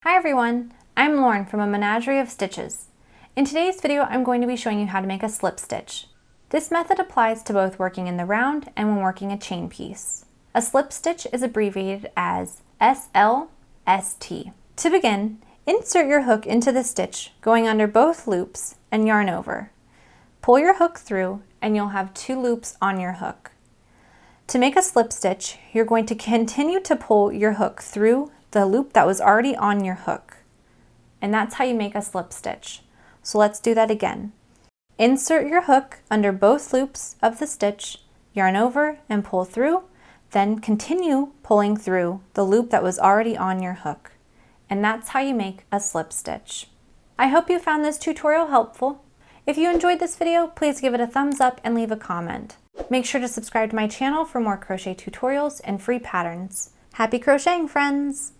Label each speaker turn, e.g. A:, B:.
A: Hi everyone, I'm Lauren from A Menagerie of Stitches. In today's video, I'm going to be showing you how to make a slip stitch. This method applies to both working in the round and when working a chain piece. A slip stitch is abbreviated as SLST. To begin, insert your hook into the stitch, going under both loops and yarn over. Pull your hook through and you'll have 2 loops on your hook. To make a slip stitch, you're going to continue to pull your hook through the loop that was already on your hook. And that's how you make a slip stitch. So let's do that again. Insert your hook under both loops of the stitch, yarn over and pull through, then continue pulling through the loop that was already on your hook. And that's how you make a slip stitch. I hope you found this tutorial helpful. If you enjoyed this video, please give it a thumbs up and leave a comment. Make sure to subscribe to my channel for more crochet tutorials and free patterns. Happy crocheting, friends!